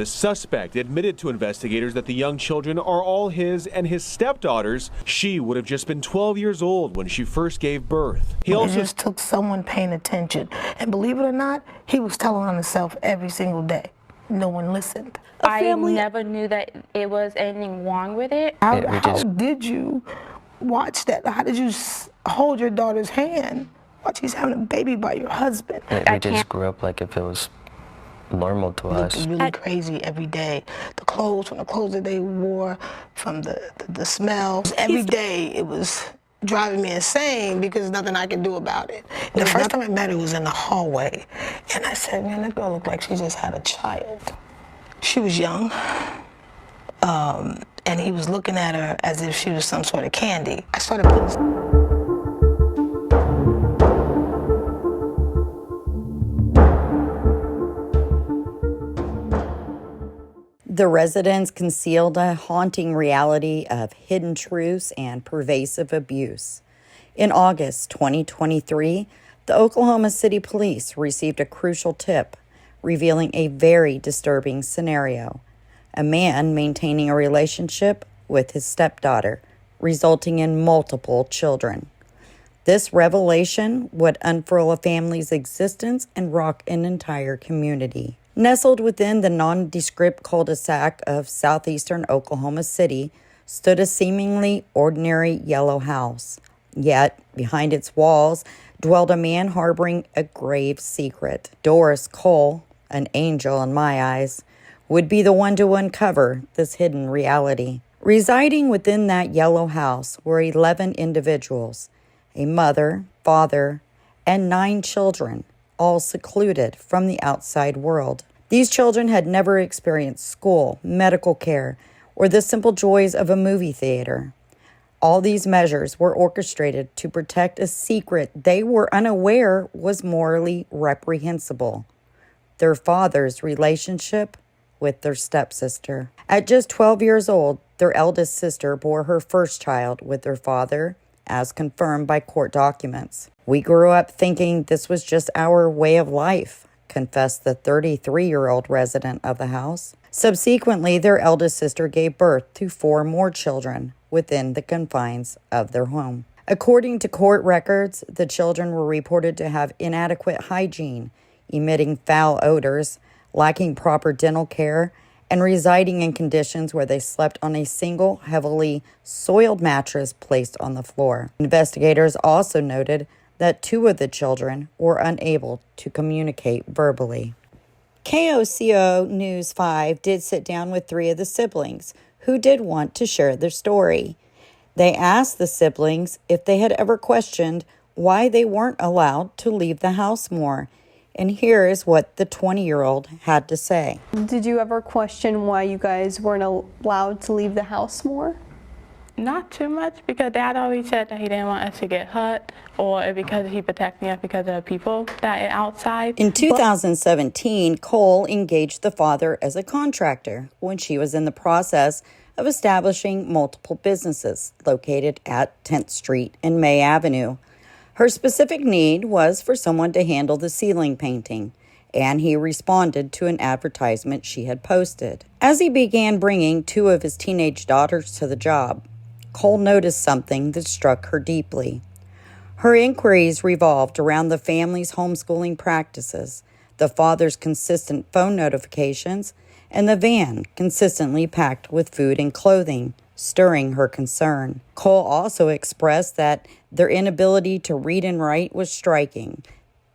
The suspect admitted to investigators that the young children are all his and his stepdaughter's. She would have just been 12 years old when she first gave birth. He also just took someone paying attention. And believe it or not, he was telling on himself every single day. No one listened. I never knew that it was anything wrong with it. How did you watch that? How did you hold your daughter's hand while she's having a baby by your husband? We just grew up like if it was normal to us. It was really crazy every day. The clothes, from the clothes that they wore, from the smells. Every day it was driving me insane because there's nothing I could do about it. And the first time I met her was in the hallway. And I said, man, that girl looked like she just had a child. She was young. And he was looking at her as if she was some sort of candy. I started putting... The residents concealed a haunting reality of hidden truths and pervasive abuse. In August 2023, the Oklahoma City Police received a crucial tip revealing a very disturbing scenario. A man maintaining a relationship with his stepdaughter, resulting in multiple children. This revelation would unfurl a family's existence and rock an entire community. Nestled within the nondescript cul-de-sac of southeastern Oklahoma City stood a seemingly ordinary yellow house. Yet, behind its walls dwelled a man harboring a grave secret. Doris Cole, an angel in my eyes, would be the one to uncover this hidden reality. Residing within that yellow house were 11 individuals, a mother, father, and 9 children, all secluded from the outside world. These children had never experienced school, medical care, or the simple joys of a movie theater. All these measures were orchestrated to protect a secret they were unaware was morally reprehensible: their father's relationship with their stepsister. At just 12 years old, their eldest sister bore her first child with their father, as confirmed by court documents. "We grew up thinking this was just our way of life," confessed the 33-year-old resident of the house. Subsequently, their eldest sister gave birth to 4 more children within the confines of their home. According to court records, the children were reported to have inadequate hygiene, emitting foul odors, lacking proper dental care, and residing in conditions where they slept on a single, heavily soiled mattress placed on the floor. Investigators also noted that 2 of the children were unable to communicate verbally. KOCO News 5 did sit down with 3 of the siblings who did want to share their story. They asked the siblings if they had ever questioned why they weren't allowed to leave the house more. And here is what the 20-year-old had to say. Did you ever question why you guys weren't allowed to leave the house more? Not too much, because Dad always said that he didn't want us to get hurt, or because he protected us because of the people that are outside. In 2017, Cole engaged the father as a contractor when she was in the process of establishing multiple businesses located at 10th Street and May Avenue. Her specific need was for someone to handle the ceiling painting, and he responded to an advertisement she had posted. As he began bringing 2 of his teenage daughters to the job, Cole noticed something that struck her deeply. Her inquiries revolved around the family's homeschooling practices, the father's consistent phone notifications, and the van consistently packed with food and clothing, stirring her concern. Cole also expressed that their inability to read and write was striking.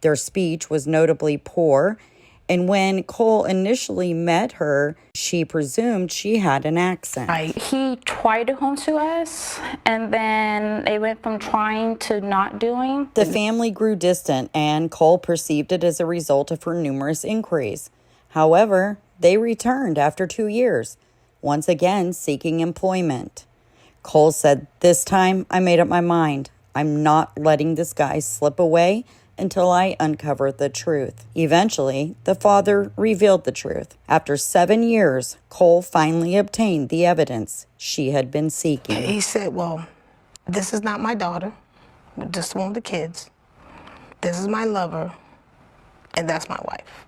Their speech was notably poor, and when Cole initially met her, she presumed she had an accent. He tried to homeschool us, and then it went from trying to not doing. The family grew distant, and Cole perceived it as a result of her numerous inquiries. However, they returned after 2 years, once again seeking employment. Cole said, "This time I made up my mind. I'm not letting this guy slip away until I uncover the truth." Eventually, the father revealed the truth. After 7 years, Cole finally obtained the evidence she had been seeking. He said, well, this is not my daughter, just one of the kids. This is my lover, and that's my wife.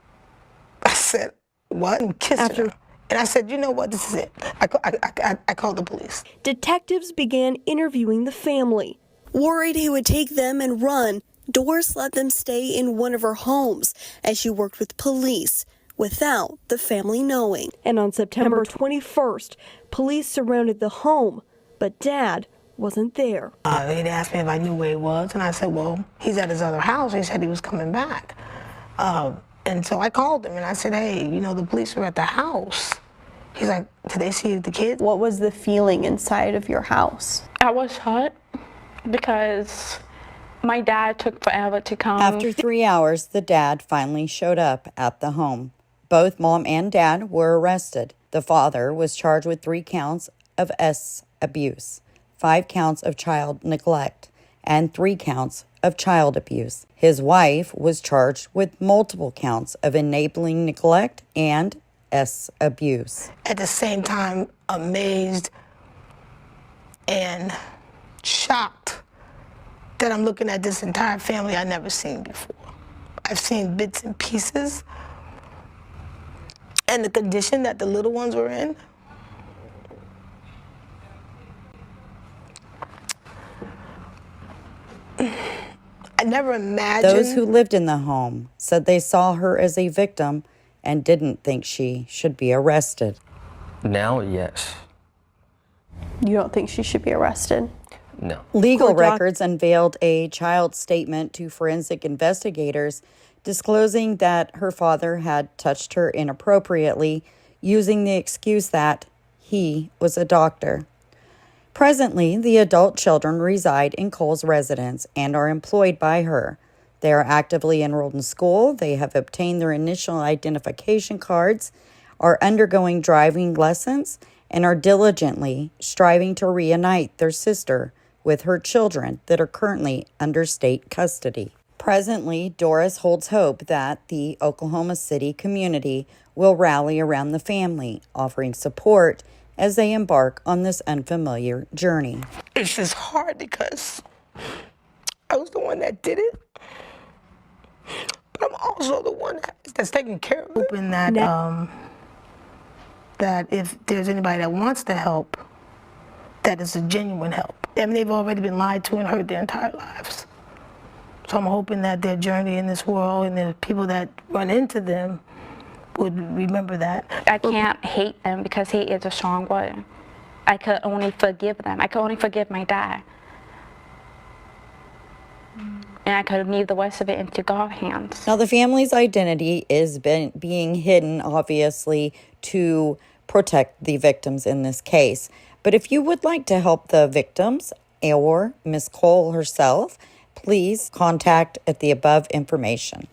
I said, what? And kissed her. And I said, you know what, this is it. I called the police. Detectives began interviewing the family. Worried he would take them and run, Doris let them stay in one of her homes as she worked with police without the family knowing. And on September 21st, police surrounded the home, but Dad wasn't there. They'd asked me if I knew where he was, and I said, well, he's at his other house. He said he was coming back. And so I called him and I said, hey, you know, the police are at the house. He's like, did they see the kids? What was the feeling inside of your house? I was hurt because my dad took forever to come. After 3 hours, the dad finally showed up at the home. Both mom and dad were arrested. The father was charged with 3 counts of abuse, 5 counts of child neglect, and 3 counts of child abuse. His wife was charged with multiple counts of enabling neglect and abuse. At the same time, amazed and shocked that I'm looking at this entire family I've never seen before. I've seen bits and pieces, and the condition that the little ones were in. I never imagined. Those who lived in the home said they saw her as a victim and didn't think she should be arrested. Now, yes. You don't think she should be arrested? No. Legal records unveiled a child statement to forensic investigators disclosing that her father had touched her inappropriately, using the excuse that he was a doctor. Presently, the adult children reside in Cole's residence and are employed by her. They are actively enrolled in school. They have obtained their initial identification cards, are undergoing driving lessons, and are diligently striving to reunite their sister with her children that are currently under state custody. Presently, Doris holds hope that the Oklahoma City community will rally around the family, offering support as they embark on this unfamiliar journey. It's just hard because I was the one that did it, but I'm also the one that's taking care of it. Hoping that, that if there's anybody that wants to help, that it's a genuine help. I mean, they've already been lied to and hurt their entire lives. So I'm hoping that their journey in this world and the people that run into them would remember that. I can't hate them because hate is a strong word. I could only forgive them. I could only forgive my dad. And I could leave the rest of it into God's hands. Now, the family's identity is being hidden, obviously, to protect the victims in this case. But if you would like to help the victims or Miss Cole herself, please contact at the above information.